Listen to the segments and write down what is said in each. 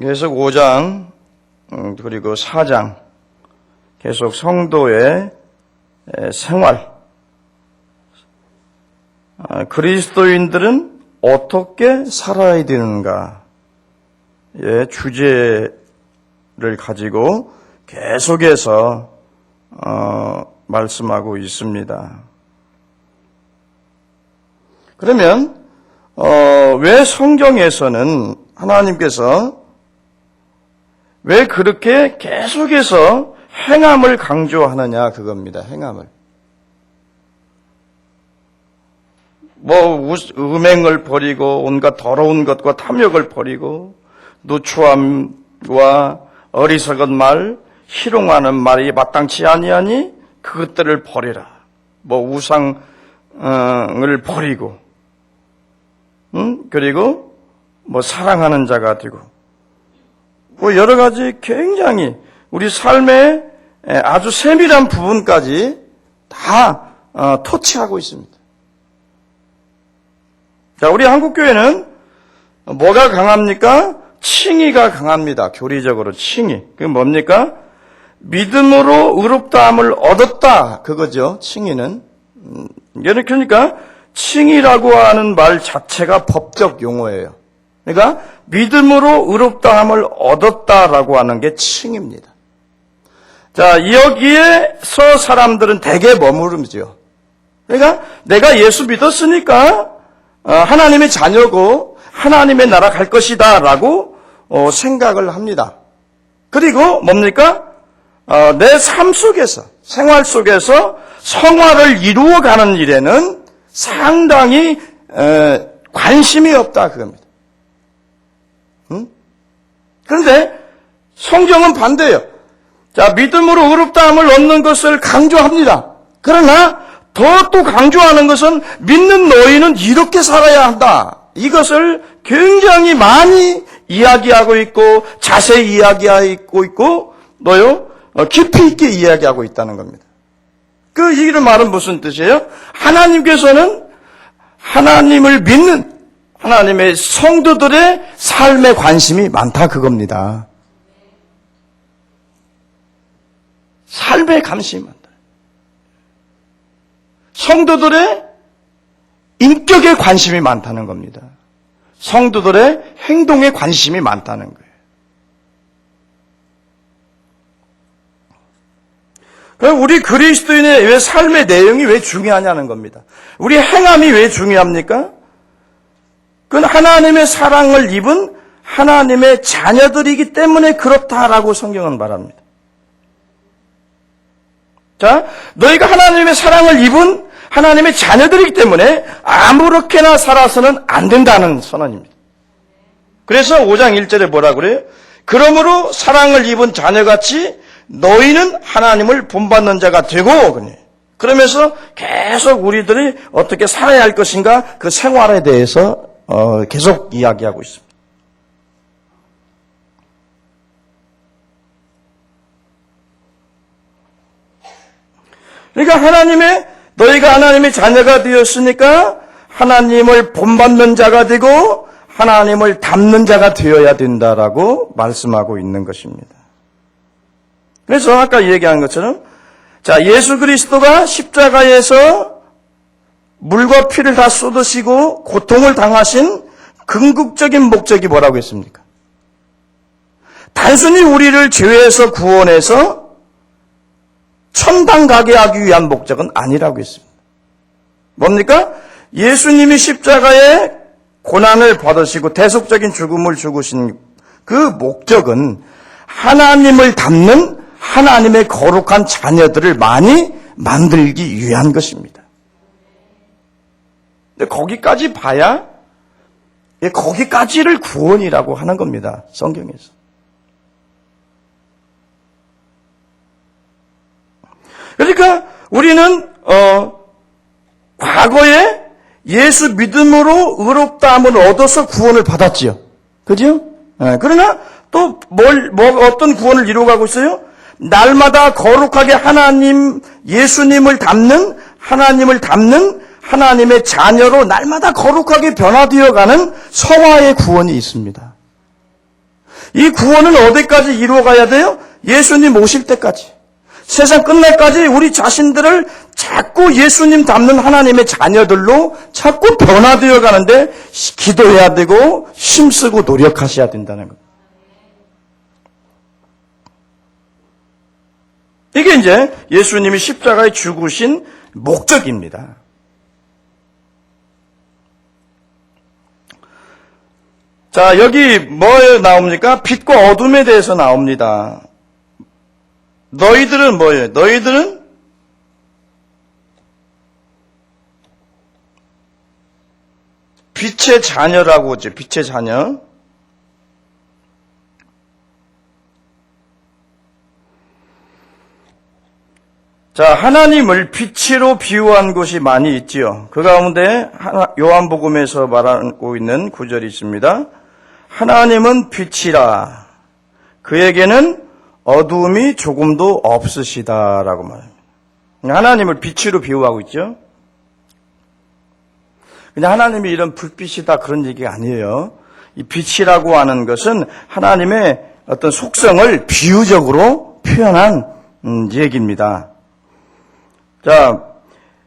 계속 5장 그리고 4장 계속 성도의 생활, 그리스도인들은 어떻게 살아야 되는가의 주제를 가지고 계속해서 말씀하고 있습니다. 그러면 왜 성경에서는 하나님께서 왜 그렇게 계속해서 행함을 강조하느냐 그겁니다. 행함을. 음행을 버리고 온갖 더러운 것과 탐욕을 버리고 누추함과 어리석은 말, 희롱하는 말이 마땅치 아니하니 그것들을 버리라. 우상을 버리고, 그리고 사랑하는 자가 되고, 여러 가지 굉장히 우리 삶의 아주 세밀한 부분까지 다 터치하고 있습니다. 자, 우리 한국교회는 뭐가 강합니까? 칭의가 강합니다. 교리적으로 칭의. 그게 뭡니까? 믿음으로 의롭다함을 얻었다. 그거죠. 칭의는. 그러니까 칭의라고 하는 말 자체가 법적 용어예요. 그러니까 믿음으로 의롭다함을 얻었다라고 하는 게 칭의입니다. 자, 여기에서 사람들은 대개 머무르죠. 그러니까 내가 예수 믿었으니까 하나님의 자녀고 하나님의 나라 갈 것이다 라고 생각을 합니다. 그리고 뭡니까? 내 삶 속에서, 생활 속에서 성화를 이루어가는 일에는 상당히 관심이 없다 그겁니다. 그런데 성경은 반대예요. 자, 믿음으로 의롭다함을 얻는 것을 강조합니다. 그러나 더 또 강조하는 것은 믿는 너희는 이렇게 살아야 한다. 이것을 굉장히 많이 이야기하고 있고 자세히 이야기하고 있고 깊이 있게 이야기하고 있다는 겁니다. 그 얘기를 말은 무슨 뜻이에요? 하나님께서는 하나님을 믿는 하나님의 성도들의 삶에 관심이 많다 그겁니다. 삶에 관심이 많다. 성도들의 인격에 관심이 많다는 겁니다. 성도들의 행동에 관심이 많다는 거예요. 그럼 우리 그리스도인의 왜 삶의 내용이 왜 중요하냐는 겁니다. 우리 행함이 왜 중요합니까? 그건 하나님의 사랑을 입은 하나님의 자녀들이기 때문에 그렇다라고 성경은 말합니다. 자, 너희가 하나님의 사랑을 입은 하나님의 자녀들이기 때문에 아무렇게나 살아서는 안 된다는 선언입니다. 그래서 5장 1절에 뭐라고 그래요? 그러므로 사랑을 입은 자녀같이 너희는 하나님을 본받는 자가 되고, 그러면서 계속 우리들이 어떻게 살아야 할 것인가 그 생활에 대해서 계속 이야기하고 있습니다. 그러니까 너희가 하나님의 자녀가 되었으니까 하나님을 본받는 자가 되고 하나님을 닮는 자가 되어야 된다라고 말씀하고 있는 것입니다. 그래서 아까 얘기한 것처럼 자, 예수 그리스도가 십자가에서 물과 피를 다 쏟으시고 고통을 당하신 궁극적인 목적이 뭐라고 했습니까? 단순히 우리를 죄에서 구원해서 천당 가게 하기 위한 목적은 아니라고 했습니다. 뭡니까? 예수님이 십자가에 고난을 받으시고 대속적인 죽음을 죽으신 그 목적은 하나님을 닮는 하나님의 거룩한 자녀들을 많이 만들기 위한 것입니다. 근데 거기까지 봐야 거기까지를 구원이라고 하는 겁니다. 성경에서. 그러니까 우리는 과거에 예수 믿음으로 의롭다함을 얻어서 구원을 받았지요. 그죠? 그러나 또 어떤 구원을 이루어가고 있어요? 날마다 거룩하게 예수님을 닮는 하나님의 자녀로 날마다 거룩하게 변화되어가는 성화의 구원이 있습니다. 이 구원은 어디까지 이루어가야 돼요? 예수님 오실 때까지. 세상 끝날까지 우리 자신들을 자꾸 예수님 닮는 하나님의 자녀들로 자꾸 변화되어 가는데 기도해야 되고 힘쓰고 노력하셔야 된다는 겁니다. 이게 이제 예수님이 십자가에 죽으신 목적입니다. 자, 여기 뭐 나옵니까? 빛과 어둠에 대해서 나옵니다. 너희들은 뭐예요? 너희들은 빛의 자녀라고 하죠. 빛의 자녀. 자, 하나님을 빛으로 비유한 곳이 많이 있지요. 그 가운데 요한복음에서 말하고 있는 구절이 있습니다. 하나님은 빛이라 그에게는 어두움이 조금도 없으시다라고 말합니다. 하나님을 빛으로 비유하고 있죠. 그냥 하나님이 이런 불빛이다 그런 얘기가 아니에요. 이 빛이라고 하는 것은 하나님의 어떤 속성을 비유적으로 표현한 얘기입니다. 자,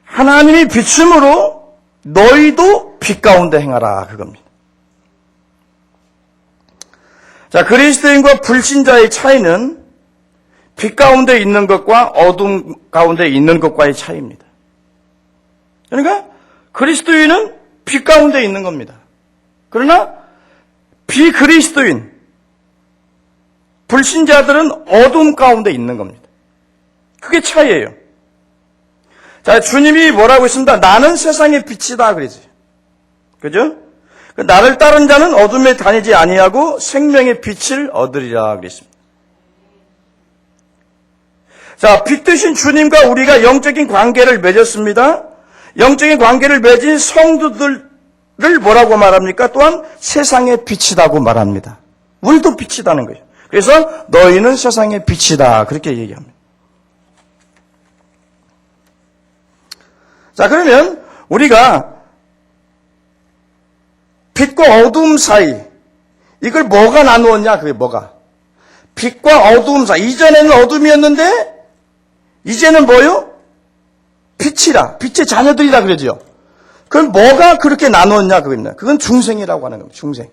하나님이 빛이므로 너희도 빛 가운데 행하라 그겁니다. 자, 그리스도인과 불신자의 차이는 빛 가운데 있는 것과 어둠 가운데 있는 것과의 차이입니다. 그러니까 그리스도인은 빛 가운데 있는 겁니다. 그러나 비그리스도인, 불신자들은 어둠 가운데 있는 겁니다. 그게 차이예요. 자, 주님이 뭐라고 했습니다. 나는 세상의 빛이다 그러지. 그죠? 나를 따른 자는 어둠에 다니지 아니하고 생명의 빛을 얻으리라 그랬습니다. 자, 빛 되신 주님과 우리가 영적인 관계를 맺었습니다. 영적인 관계를 맺은 성도들을 뭐라고 말합니까? 또한 세상의 빛이라고 말합니다. 우리도 빛이다는 거예요. 그래서 너희는 세상의 빛이다 그렇게 얘기합니다. 자, 그러면 우리가 빛과 어둠 사이 이걸 뭐가 나누었냐? 그게 뭐가? 빛과 어둠 사이. 이전에는 어둠이었는데 이제는 뭐요? 빛이라. 빛의 자녀들이라 그러죠. 그럼 뭐가 그렇게 나누었냐? 그겁니다. 그건 중생이라고 하는 겁니다. 중생.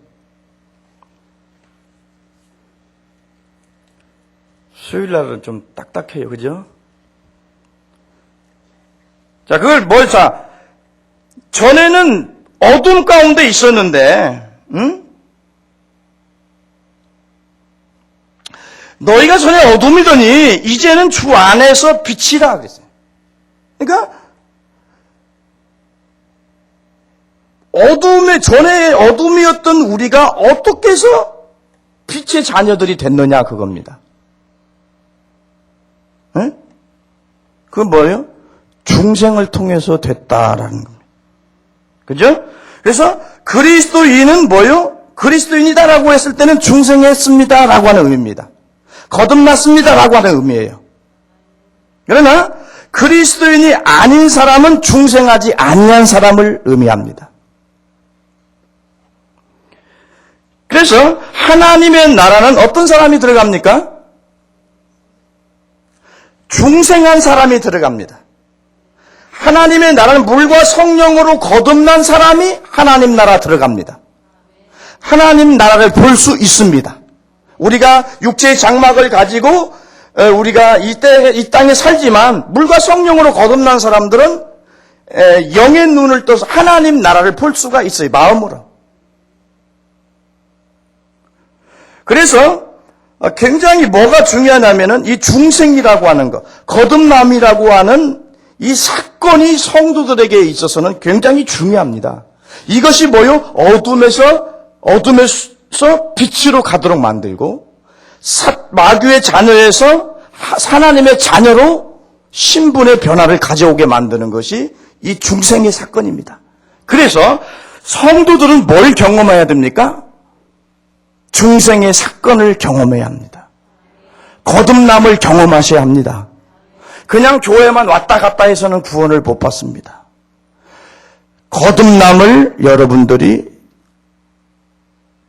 수요일 날은 좀 딱딱해요. 그죠? 자, 그걸 자, 전에는 어둠 가운데 있었는데, 너희가 전에 어둠이더니 이제는 주 안에서 빛이라 그랬어요. 그러니까 전에 어둠이었던 우리가 어떻게 해서 빛의 자녀들이 됐느냐 그겁니다. 응? 그건 뭐예요? 중생을 통해서 됐다라는 겁니다. 그죠? 그래서 그리스도인은 뭐요? 그리스도인이다라고 했을 때는 중생했습니다라고 하는 의미입니다. 거듭났습니다라고 하는 의미예요. 그러나 그리스도인이 아닌 사람은 중생하지 아니한 사람을 의미합니다. 그래서 하나님의 나라는 어떤 사람이 들어갑니까? 중생한 사람이 들어갑니다. 하나님의 나라는 물과 성령으로 거듭난 사람이 하나님 나라 들어갑니다. 하나님 나라를 볼 수 있습니다. 우리가 육체의 장막을 가지고 우리가 이 땅에 살지만 물과 성령으로 거듭난 사람들은 영의 눈을 떠서 하나님 나라를 볼 수가 있어요. 마음으로. 그래서 굉장히 뭐가 중요하냐면은 이 중생이라고 하는 것, 거듭남이라고 하는 이 사건이 성도들에게 있어서는 굉장히 중요합니다. 이것이 뭐요? 어둠에서 빛으로 가도록 만들고 마귀의 자녀에서 하나님의 자녀로 신분의 변화를 가져오게 만드는 것이 이 중생의 사건입니다. 그래서 성도들은 뭘 경험해야 됩니까? 중생의 사건을 경험해야 합니다. 거듭남을 경험하셔야 합니다. 그냥 교회만 왔다 갔다 해서는 구원을 못 받습니다. 거듭남을 여러분들이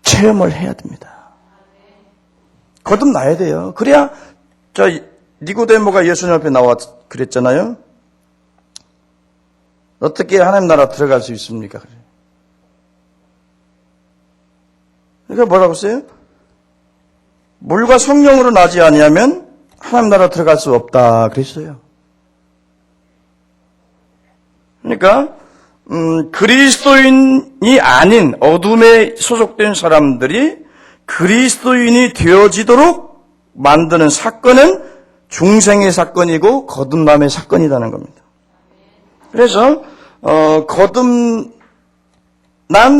체험을 해야 됩니다. 거듭나야 돼요. 그래야 니고데모가 예수님 앞에 나와 그랬잖아요. 어떻게 하나님 나라 들어갈 수 있습니까? 그러니까 뭐라고 써요? 물과 성령으로 나지 아니하면 하나님 나라 들어갈 수 없다 그랬어요. 그러니까 그리스도인이 아닌 어둠에 소속된 사람들이 그리스도인이 되어지도록 만드는 사건은 중생의 사건이고 거듭남의 사건이라는 겁니다. 그래서 거듭난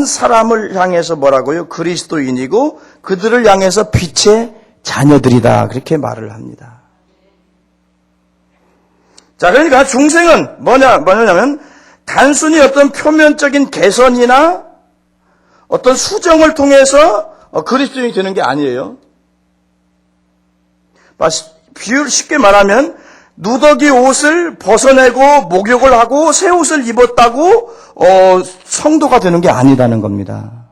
사람을 향해서 뭐라고요? 그리스도인이고 그들을 향해서 빛의 자녀들이다 그렇게 말을 합니다. 자, 그러니까 중생은 뭐냐면 단순히 어떤 표면적인 개선이나 어떤 수정을 통해서 그리스도인이 되는 게 아니에요. 비유를 쉽게 말하면 누더기 옷을 벗어내고 목욕을 하고 새 옷을 입었다고 성도가 되는 게 아니라는 겁니다.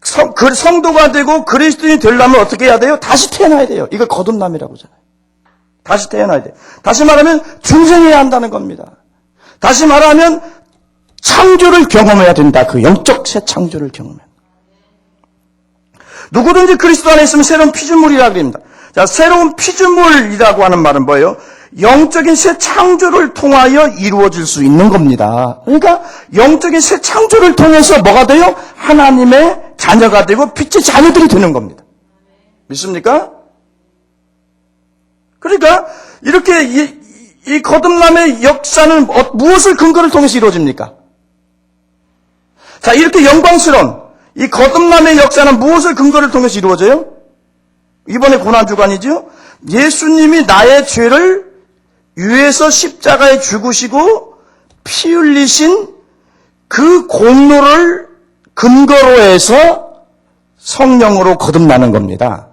성도가 되고 그리스도인이 되려면 어떻게 해야 돼요? 다시 태어나야 돼요. 이걸 거듭남이라고 하잖아요. 다시 태어나야 돼요. 다시 말하면 중생해야 한다는 겁니다. 다시 말하면 창조를 경험해야 된다. 그 영적 새 창조를 경험해야 된다. 누구든지 그리스도 안에 있으면 새로운 피조물이라고 합니다. 자, 새로운 피조물이라고 하는 말은 뭐예요? 영적인 새 창조를 통하여 이루어질 수 있는 겁니다. 그러니까 영적인 새 창조를 통해서 뭐가 돼요? 하나님의 자녀가 되고 빛의 자녀들이 되는 겁니다. 믿습니까? 그러니까 이렇게 이 거듭남의 역사는 무엇을 근거를 통해서 이루어집니까? 자, 이렇게 영광스러운 이 거듭남의 역사는 무엇을 근거를 통해서 이루어져요? 이번에 고난주간이죠? 예수님이 나의 죄를 위해서 십자가에 죽으시고 피 흘리신 그 공로를 근거로 해서 성령으로 거듭나는 겁니다.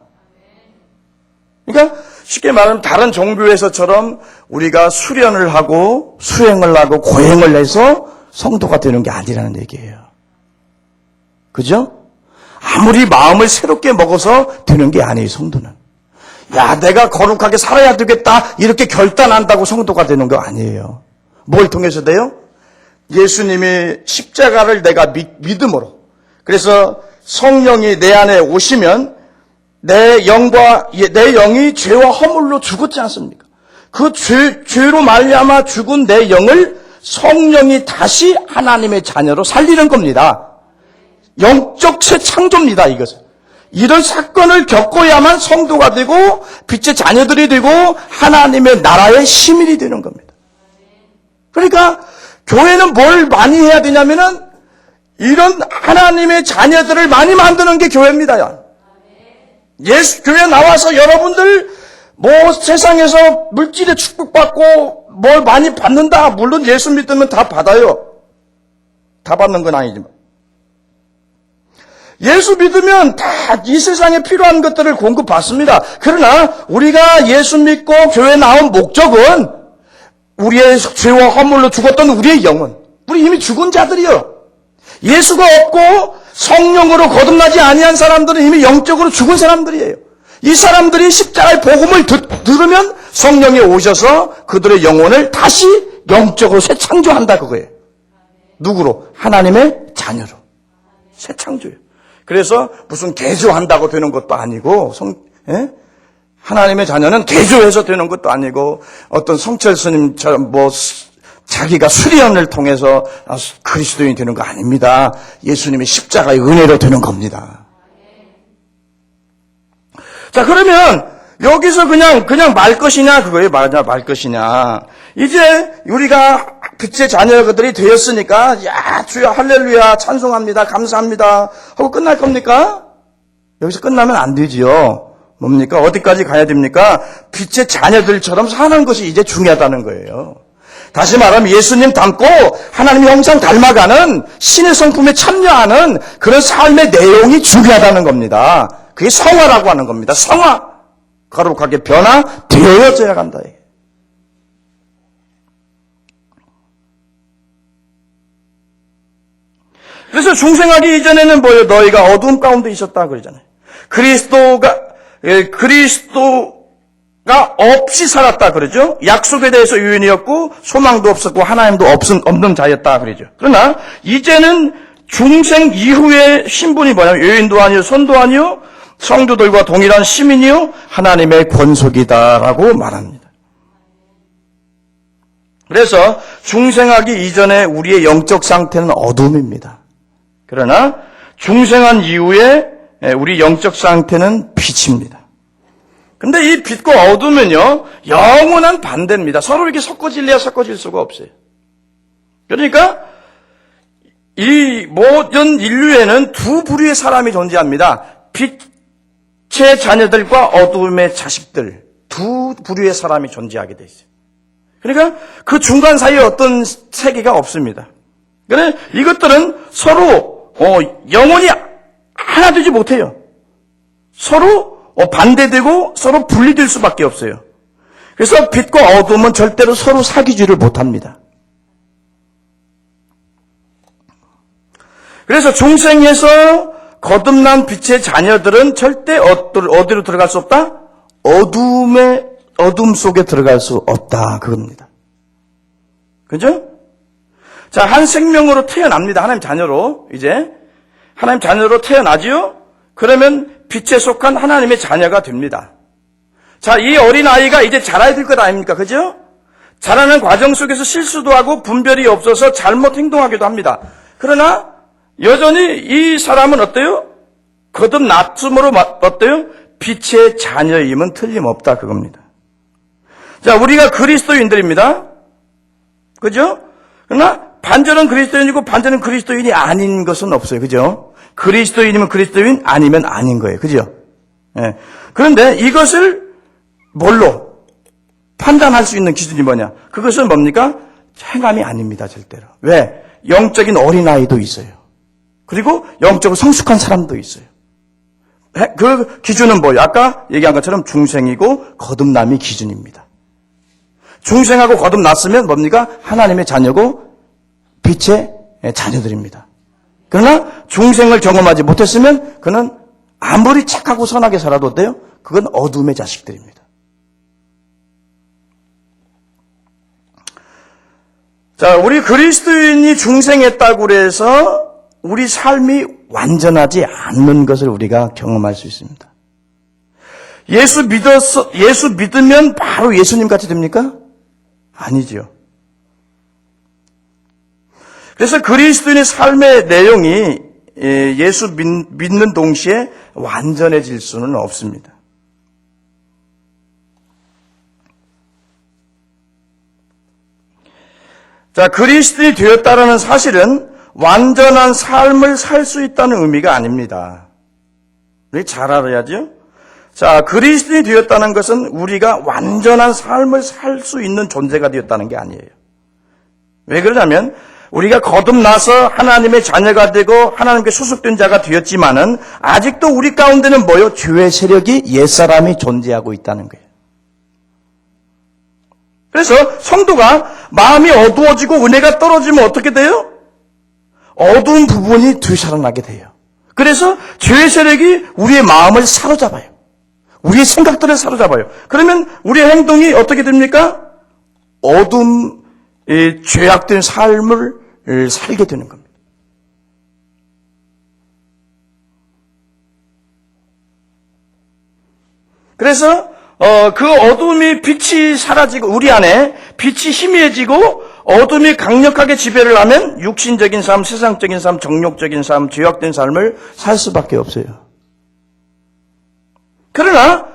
그러니까 쉽게 말하면 다른 종교에서처럼 우리가 수련을 하고 수행을 하고 고행을 해서 성도가 되는 게 아니라는 얘기예요. 그죠? 아무리 마음을 새롭게 먹어서 되는 게 아니에요, 성도는. 야, 내가 거룩하게 살아야 되겠다 이렇게 결단한다고 성도가 되는 거 아니에요. 뭘 통해서 돼요? 예수님이 십자가를 내가 믿음으로. 그래서 성령이 내 안에 오시면 내 영이 죄와 허물로 죽었지 않습니까? 그 죄로 말미암아 죽은 내 영을 성령이 다시 하나님의 자녀로 살리는 겁니다. 영적 새 창조입니다, 이것은. 이런 사건을 겪어야만 성도가 되고 빛의 자녀들이 되고 하나님의 나라의 시민이 되는 겁니다. 그러니까 교회는 뭘 많이 해야 되냐면은 이런 하나님의 자녀들을 많이 만드는 게 교회입니다. 교회 나와서 여러분들 세상에서 물질에 축복받고 뭘 많이 받는다. 물론 예수 믿으면 다 받아요. 다 받는 건 아니지만. 예수 믿으면 다 이 세상에 필요한 것들을 공급받습니다. 그러나 우리가 예수 믿고 교회 나온 목적은 우리의 죄와 허물로 죽었던 우리의 영혼, 우리 이미 죽은 자들이요. 예수가 없고 성령으로 거듭나지 아니한 사람들은 이미 영적으로 죽은 사람들이에요. 이 사람들이 십자가의 복음을 들으면 성령이 오셔서 그들의 영혼을 다시 영적으로 새 창조한다 그거예요. 누구로? 하나님의 자녀로. 새 창조예요. 그래서 무슨 개조한다고 되는 것도 아니고 하나님의 자녀는 개조해서 되는 것도 아니고 어떤 성철 스님처럼 자기가 수련을 통해서 그리스도인이 되는 거 아닙니다. 예수님의 십자가의 은혜로 되는 겁니다. 자, 그러면 여기서 그냥 말 것이냐 그거예요. 말 것이냐. 이제 우리가 빛의 자녀들이 되었으니까 야 주여 할렐루야 찬송합니다 감사합니다 하고 끝날 겁니까? 여기서 끝나면 안 되지요. 뭡니까? 어디까지 가야 됩니까? 빛의 자녀들처럼 사는 것이 이제 중요하다는 거예요. 다시 말하면 예수님 닮고 하나님 형상 닮아가는 신의 성품에 참여하는 그런 삶의 내용이 중요하다는 겁니다. 그게 성화라고 하는 겁니다. 성화. 거룩하게 변화되어져야 한다. 그래서 중생하기 이전에는 뭐예요? 너희가 어두움 가운데 있었다 그러잖아요. 그리스도가 없이 살았다 그러죠. 약속에 대해서 유인이었고 소망도 없었고 하나님도 없는 자였다 그러죠. 그러나 이제는 중생 이후의 신분이 뭐냐면 유인도 아니요 선도 아니요 성도들과 동일한 시민이요 하나님의 권속이다라고 말합니다. 그래서 중생하기 이전에 우리의 영적 상태는 어둠입니다. 그러나 중생한 이후에 우리 영적 상태는 빛입니다. 근데 이 빛과 어둠은요, 영원한 반대입니다. 서로 이렇게 섞어질래야 섞어질 수가 없어요. 그러니까, 이 모든 인류에는 두 부류의 사람이 존재합니다. 빛의 자녀들과 어둠의 자식들, 두 부류의 사람이 존재하게 돼 있어요. 그러니까 그 중간 사이에 어떤 세계가 없습니다. 그런데 이것들은 서로 영원히 하나 되지 못해요. 서로 반대되고 서로 분리될 수밖에 없어요. 그래서 빛과 어둠은 절대로 서로 사귀지를 못합니다. 그래서 중생에서 거듭난 빛의 자녀들은 절대 어디로 들어갈 수 없다? 어둠 속에 들어갈 수 없다. 그겁니다. 그죠? 자, 한 생명으로 태어납니다. 하나님 자녀로. 이제 하나님 자녀로 태어나지요? 그러면 빛에 속한 하나님의 자녀가 됩니다. 자, 이 어린아이가 이제 자라야 될 것 아닙니까? 그죠? 자라는 과정 속에서 실수도 하고 분별이 없어서 잘못 행동하기도 합니다. 그러나 여전히 이 사람은 어때요? 거듭났음으로 어때요? 빛의 자녀임은 틀림없다 그겁니다. 자, 우리가 그리스도인들입니다. 그죠? 그러나 반전은 그리스도인이고 반전은 그리스도인이 아닌 것은 없어요. 그죠? 그리스도인이면 그리스도인, 아니면 아닌 거예요. 그죠? 예. 그런데 이것을 뭘로 판단할 수 있는 기준이 뭐냐? 그것은 뭡니까? 행함이 아닙니다. 절대로. 왜? 영적인 어린아이도 있어요. 그리고 영적으로 성숙한 사람도 있어요. 그 기준은 뭐예요? 아까 얘기한 것처럼 중생이고 거듭남이 기준입니다. 중생하고 거듭났으면 뭡니까? 하나님의 자녀고 빛의 자녀들입니다. 그러나 중생을 경험하지 못했으면 그는 아무리 착하고 선하게 살아도 어때요? 그건 어둠의 자식들입니다. 자, 우리 그리스도인이 중생했다고 해서 우리 삶이 완전하지 않는 것을 우리가 경험할 수 있습니다. 예수 믿으면 바로 예수님 같이 됩니까? 아니죠. 그래서 그리스도인의 삶의 내용이 예수 믿는 동시에 완전해질 수는 없습니다. 자, 그리스도인이 되었다는 사실은 완전한 삶을 살 수 있다는 의미가 아닙니다. 우리 잘 알아야죠. 자, 그리스도인이 되었다는 것은 우리가 완전한 삶을 살 수 있는 존재가 되었다는 게 아니에요. 왜 그러냐면 우리가 거듭나서 하나님의 자녀가 되고 하나님께 소속된 자가 되었지만은 아직도 우리 가운데는 뭐요? 죄의 세력이 옛사람이 존재하고 있다는 거예요. 그래서 성도가 마음이 어두워지고 은혜가 떨어지면 어떻게 돼요? 어두운 부분이 되살아나게 돼요. 그래서 죄의 세력이 우리의 마음을 사로잡아요. 우리의 생각들을 사로잡아요. 그러면 우리의 행동이 어떻게 됩니까? 죄악된 삶을 살게 되는 겁니다. 그래서 그 어둠이 빛이 사라지고 우리 안에 빛이 희미해지고 어둠이 강력하게 지배를 하면 육신적인 삶, 세상적인 삶, 정욕적인 삶, 죄악된 삶을 살 수밖에 없어요. 그러나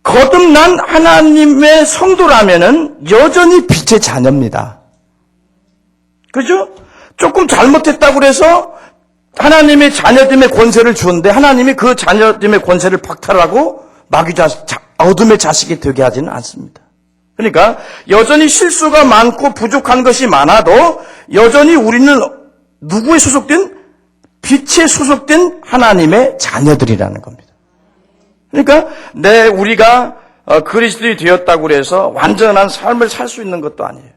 거듭난 하나님의 성도라면은 여전히 빛의 자녀입니다. 그죠? 조금 잘못했다고 해서 하나님의 자녀됨의 권세를 주었는데 하나님이 그 자녀됨의 권세를 박탈하고 어둠의 자식이 되게 하지는 않습니다. 그러니까 여전히 실수가 많고 부족한 것이 많아도 여전히 우리는 누구에 소속된? 빛에 소속된 하나님의 자녀들이라는 겁니다. 그러니까 우리가 그리스도인이 되었다고 해서 완전한 삶을 살 수 있는 것도 아니에요.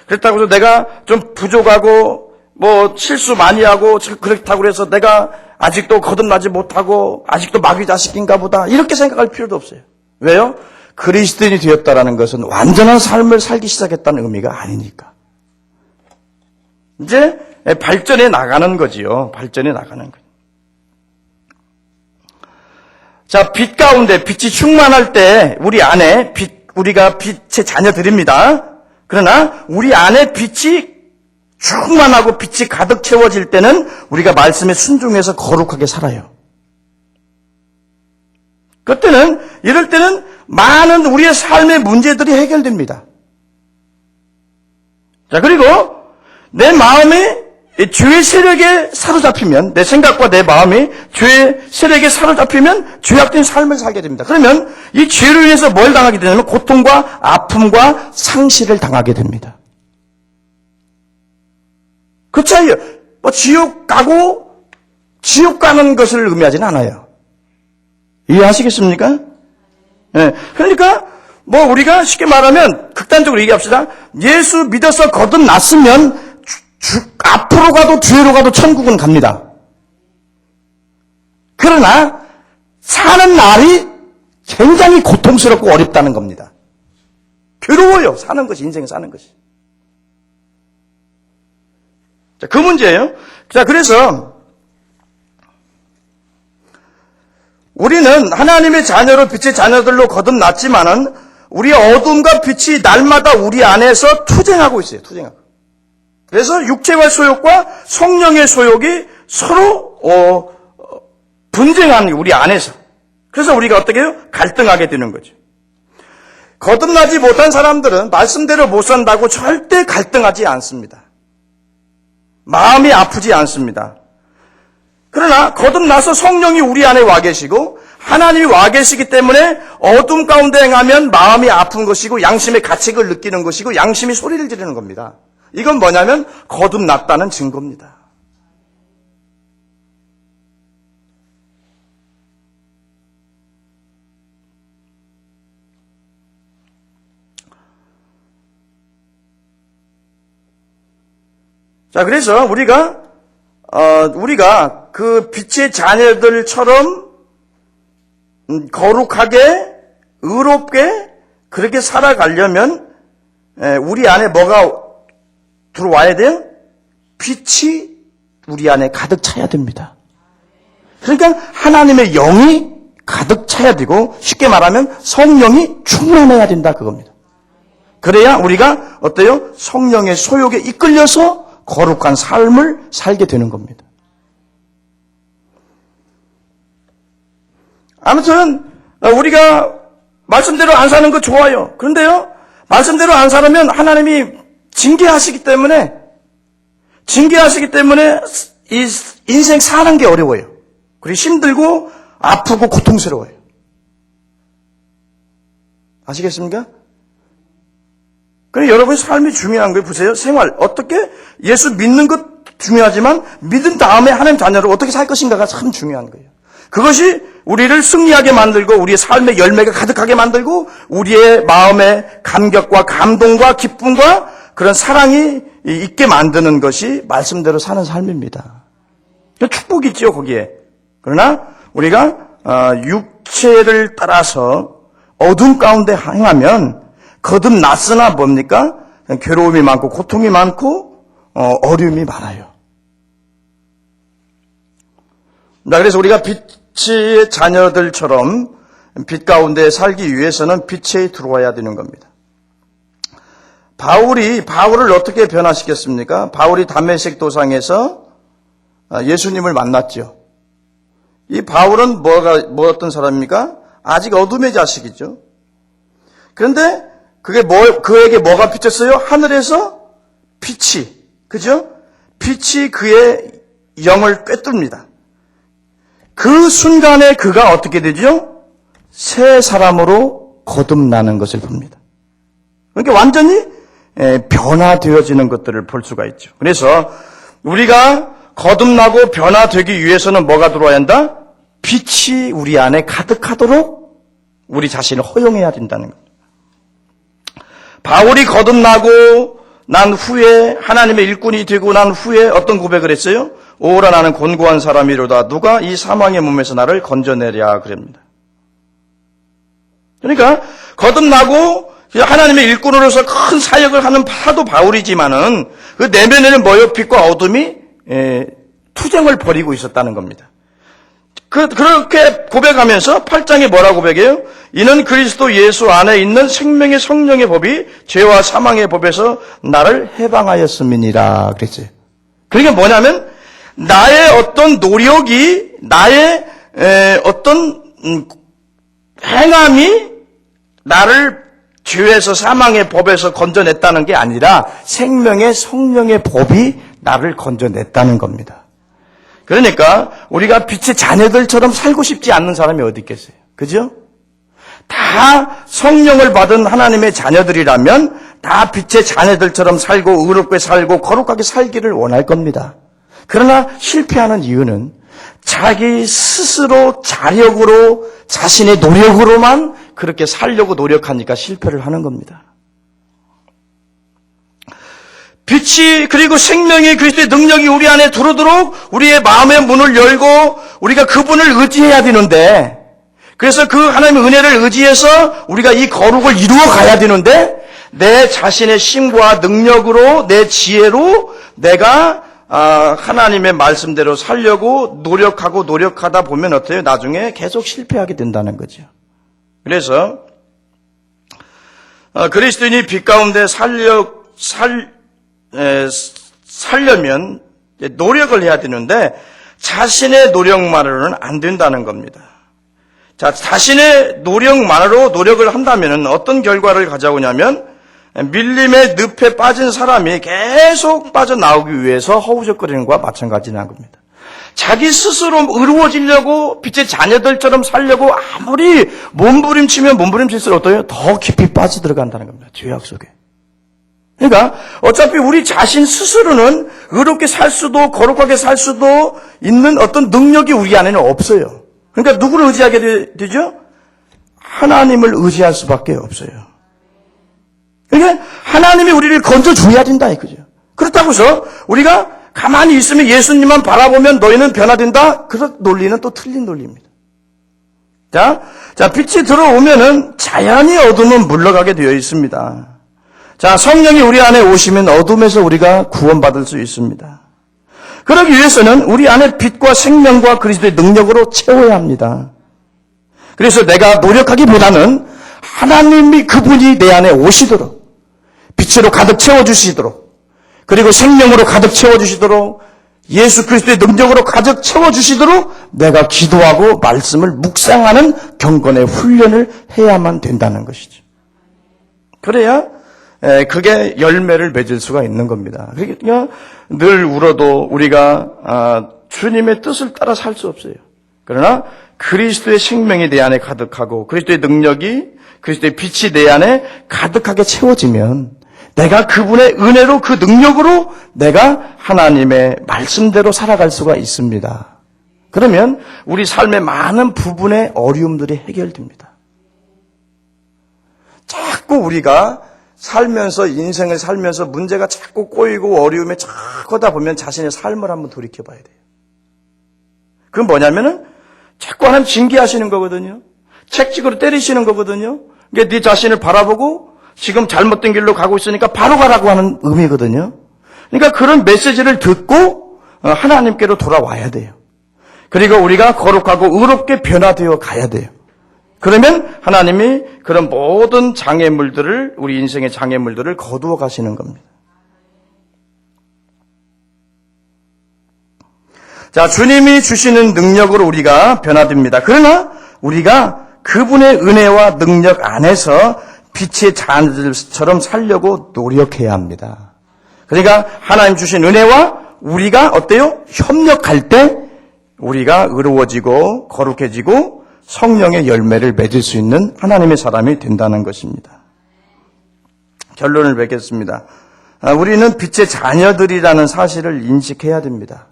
그렇다고 해서 내가 좀 부족하고 뭐 실수 많이 하고 그렇다고 그래서 내가 아직도 거듭나지 못하고 아직도 마귀 자식인가 보다 이렇게 생각할 필요도 없어요. 왜요? 그리스도인이 되었다라는 것은 완전한 삶을 살기 시작했다는 의미가 아니니까. 이제 발전해 나가는 거지요. 발전해 나가는 거예요. 자, 빛 가운데 빛이 충만할 때 우리 안에 우리가 빛의 자녀들입니다. 그러나 우리 안에 빛이 충만하고 빛이 가득 채워질 때는 우리가 말씀에 순종해서 거룩하게 살아요. 그때는 이럴 때는 많은 우리의 삶의 문제들이 해결됩니다. 자, 그리고 내 마음이 죄의 세력에 사로잡히면, 내 생각과 내 마음이 죄의 세력에 사로잡히면 죄악된 삶을 살게 됩니다. 그러면 이 죄로 인해서 뭘 당하게 되냐면 고통과 아픔과 상실을 당하게 됩니다. 그 차이요. 뭐 지옥 가는 것을 의미하지는 않아요. 이해하시겠습니까? 네. 그러니까 뭐 우리가 쉽게 말하면 극단적으로 얘기합시다. 예수 믿어서 거듭났으면 앞으로 가도 뒤로 가도 천국은 갑니다. 그러나 사는 날이 굉장히 고통스럽고 어렵다는 겁니다. 괴로워요. 사는 것이, 인생 사는 것이. 자, 그 문제예요. 자, 그래서 우리는 하나님의 자녀로 빛의 자녀들로 거듭났지만은 우리의 어둠과 빛이 날마다 우리 안에서 투쟁하고 있어요. 투쟁하고. 그래서 육체와 소욕과 성령의 소욕이 서로 분쟁하는 우리 안에서. 그래서 우리가 어떻게 해요? 갈등하게 되는 거죠. 거듭나지 못한 사람들은 말씀대로 못 산다고 절대 갈등하지 않습니다. 마음이 아프지 않습니다. 그러나 거듭나서 성령이 우리 안에 와 계시고 하나님이 와 계시기 때문에 어둠 가운데 행하면 마음이 아픈 것이고 양심의 가책을 느끼는 것이고 양심이 소리를 지르는 겁니다. 이건 뭐냐면 거듭났다는 증거입니다. 자, 그래서 우리가 그 빛의 자녀들처럼 거룩하게, 의롭게 그렇게 살아가려면 우리 안에 뭐가 들어와야 돼요? 빛이 우리 안에 가득 차야 됩니다. 그러니까 하나님의 영이 가득 차야 되고 쉽게 말하면 성령이 충만해야 된다 그겁니다. 그래야 우리가 어때요? 성령의 소욕에 이끌려서 거룩한 삶을 살게 되는 겁니다. 아무튼 우리가 말씀대로 안 사는 거 좋아요. 그런데요, 말씀대로 안 살면 하나님이 징계하시기 때문에 이 인생 사는 게 어려워요. 그리고 힘들고 아프고 고통스러워요. 아시겠습니까? 그래, 여러분의 삶이 중요한 거예요. 보세요. 생활. 어떻게 예수 믿는 것 중요하지만 믿은 다음에 하나님 자녀로 어떻게 살 것인가가 참 중요한 거예요. 그것이 우리를 승리하게 만들고 우리의 삶의 열매가 가득하게 만들고 우리의 마음의 감격과 감동과 기쁨과 그런 사랑이 있게 만드는 것이 말씀대로 사는 삶입니다. 축복이 있죠, 거기에. 그러나 우리가 육체를 따라서 어둠 가운데 행하면 거듭났으나 뭡니까? 괴로움이 많고 고통이 많고 어려움이 많아요. 그래서 우리가 빛의 자녀들처럼 빛 가운데 살기 위해서는 빛에 들어와야 되는 겁니다. 바울을 어떻게 변화시켰습니까? 바울이 담메색 도상에서 예수님을 만났죠. 이 바울은 어떤 사람입니까? 아직 어둠의 자식이죠. 그런데 그에게 뭐가 비쳤어요? 하늘에서 빛이, 그죠? 빛이 그의 영을 꿰뚫습니다. 그 순간에 그가 어떻게 되죠? 새 사람으로 거듭나는 것을 봅니다. 그러니까 완전히 변화되어지는 것들을 볼 수가 있죠. 그래서 우리가 거듭나고 변화되기 위해서는 뭐가 들어와야 한다? 빛이 우리 안에 가득하도록 우리 자신을 허용해야 된다는 겁니다. 바울이 거듭나고 난 후에 하나님의 일꾼이 되고 난 후에 어떤 고백을 했어요? 오라 나는 곤고한 사람이로다. 누가 이 사망의 몸에서 나를 건져내랴 그럽니다. 그러니까 거듭나고 하나님의 일꾼으로서 큰 사역을 하는 사도 바울이지만은 그 내면에는 뭐요? 빛과 어둠이 투쟁을 벌이고 있었다는 겁니다. 그렇게 고백하면서 8장에 뭐라고 고백해요? 이는 그리스도 예수 안에 있는 생명의 성령의 법이 죄와 사망의 법에서 나를 해방하였음이니라 그랬어요. 그게 뭐냐면 나의 어떤 노력이 나의 어떤 행함이 나를 죄에서 사망의 법에서 건져냈다는 게 아니라 생명의 성령의 법이 나를 건져냈다는 겁니다. 그러니까 우리가 빛의 자녀들처럼 살고 싶지 않는 사람이 어디 있겠어요? 그죠? 다 성령을 받은 하나님의 자녀들이라면 다 빛의 자녀들처럼 살고 의롭게 살고 거룩하게 살기를 원할 겁니다. 그러나 실패하는 이유는 자기 스스로 자력으로 자신의 노력으로만 그렇게 살려고 노력하니까 실패를 하는 겁니다. 빛이 그리고 생명이 그리스도의 능력이 우리 안에 들어오도록 우리의 마음의 문을 열고 우리가 그분을 의지해야 되는데 그래서 그 하나님의 은혜를 의지해서 우리가 이 거룩을 이루어 가야 되는데 내 자신의 힘과 능력으로 내 지혜로 내가 하나님의 말씀대로 살려고 노력하고 노력하다 보면 어때요? 나중에 계속 실패하게 된다는 거죠. 그래서 그리스도인이 빛 가운데 살려면 노력을 해야 되는데 자신의 노력만으로는 안 된다는 겁니다. 자, 자신의 노력만으로 노력을 한다면 어떤 결과를 가져오냐면 밀림의 늪에 빠진 사람이 계속 빠져나오기 위해서 허우적거리는 것과 마찬가지라는 겁니다. 자기 스스로 의로워지려고 빛의 자녀들처럼 살려고 아무리 몸부림치면 몸부림칠수록 어떠해요? 더 깊이 빠져들어간다는 겁니다. 죄악 속에. 그러니까 어차피 우리 자신 스스로는 의롭게 살 수도 거룩하게 살 수도 있는 어떤 능력이 우리 안에는 없어요. 그러니까 누구를 의지하게 되죠? 하나님을 의지할 수밖에 없어요. 그러니까 하나님이 우리를 건져줘야 된다 이거죠. 그렇다고 해서 우리가 가만히 있으면 예수님만 바라보면 너희는 변화된다? 그런 논리는 또 틀린 논리입니다. 자, 빛이 들어오면은 자연히 어둠은 물러가게 되어 있습니다. 자, 성령이 우리 안에 오시면 어둠에서 우리가 구원받을 수 있습니다. 그러기 위해서는 우리 안에 빛과 생명과 그리스도의 능력으로 채워야 합니다. 그래서 내가 노력하기보다는 하나님이 그분이 내 안에 오시도록 빛으로 가득 채워주시도록 그리고 생명으로 가득 채워주시도록 예수 그리스도의 능력으로 가득 채워주시도록 내가 기도하고 말씀을 묵상하는 경건의 훈련을 해야만 된다는 것이죠. 그래야 그게 열매를 맺을 수가 있는 겁니다. 그러니까 늘 울어도 우리가 주님의 뜻을 따라 살 수 없어요. 그러나 그리스도의 생명이 내 안에 가득하고 그리스도의 능력이 그리스도의 빛이 내 안에 가득하게 채워지면 내가 그분의 은혜로 그 능력으로 내가 하나님의 말씀대로 살아갈 수가 있습니다. 그러면 우리 삶의 많은 부분의 어려움들이 해결됩니다. 자꾸 우리가 살면서 인생을 살면서 문제가 자꾸 꼬이고 어려움에 자꾸 하다 보면 자신의 삶을 한번 돌이켜봐야 돼요. 그건 뭐냐면은 자꾸 하나님 징계하시는 거거든요. 책찍으로 때리시는 거거든요. 그러니까 네 자신을 바라보고 지금 잘못된 길로 가고 있으니까 바로 가라고 하는 의미거든요. 그러니까 그런 메시지를 듣고 하나님께로 돌아와야 돼요. 그리고 우리가 거룩하고 의롭게 변화되어 가야 돼요. 그러면 하나님이 그런 모든 장애물들을 우리 인생의 장애물들을 거두어 가시는 겁니다. 자, 주님이 주시는 능력으로 우리가 변화됩니다. 그러나 우리가 그분의 은혜와 능력 안에서 빛의 자녀들처럼 살려고 노력해야 합니다. 그러니까 하나님 주신 은혜와 우리가 어때요? 협력할 때 우리가 의로워지고 거룩해지고 성령의 열매를 맺을 수 있는 하나님의 사람이 된다는 것입니다. 결론을 맺겠습니다. 우리는 빛의 자녀들이라는 사실을 인식해야 됩니다.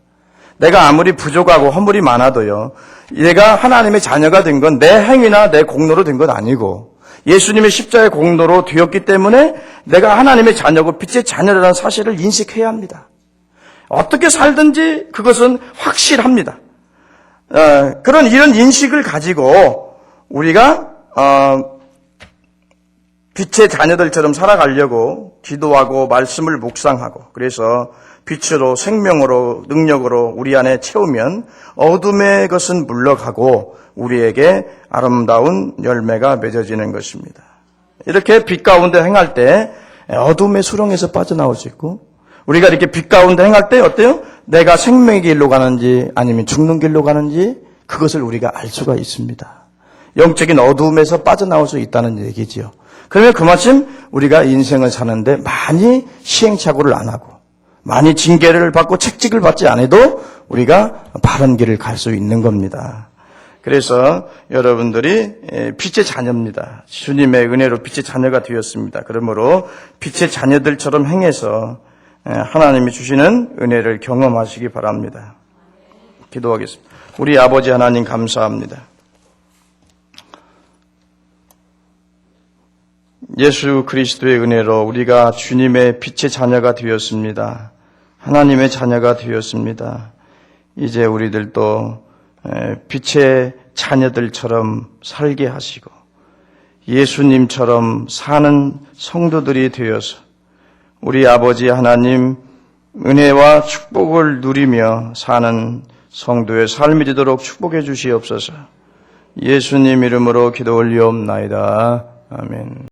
내가 아무리 부족하고 허물이 많아도요, 내가 하나님의 자녀가 된 건 내 행위나 내 공로로 된 건 아니고 예수님의 십자가의 공로로 되었기 때문에 내가 하나님의 자녀고 빛의 자녀라는 사실을 인식해야 합니다. 어떻게 살든지 그것은 확실합니다. 이런 인식을 가지고 우리가 빛의 자녀들처럼 살아가려고 기도하고 말씀을 묵상하고 그래서 빛으로 생명으로 능력으로 우리 안에 채우면 어둠의 것은 물러가고 우리에게 아름다운 열매가 맺어지는 것입니다. 이렇게 빛 가운데 행할 때 어둠의 수렁에서 빠져나올 수 있고 우리가 이렇게 빛 가운데 행할 때 어때요? 내가 생명의 길로 가는지 아니면 죽는 길로 가는지 그것을 우리가 알 수가 있습니다. 영적인 어둠에서 빠져나올 수 있다는 얘기지요. 그러면 그만큼 우리가 인생을 사는데 많이 시행착오를 안 하고 많이 징계를 받고 책찍을 받지 않아도 우리가 바른 길을 갈 수 있는 겁니다. 그래서 여러분들이 빛의 자녀입니다. 주님의 은혜로 빛의 자녀가 되었습니다. 그러므로 빛의 자녀들처럼 행해서 하나님이 주시는 은혜를 경험하시기 바랍니다. 기도하겠습니다. 우리 아버지 하나님 감사합니다. 예수 그리스도의 은혜로 우리가 주님의 빛의 자녀가 되었습니다. 하나님의 자녀가 되었습니다. 이제 우리들도 빛의 자녀들처럼 살게 하시고 예수님처럼 사는 성도들이 되어서 우리 아버지 하나님 은혜와 축복을 누리며 사는 성도의 삶이 되도록 축복해 주시옵소서. 예수님 이름으로 기도 올리옵나이다. 아멘.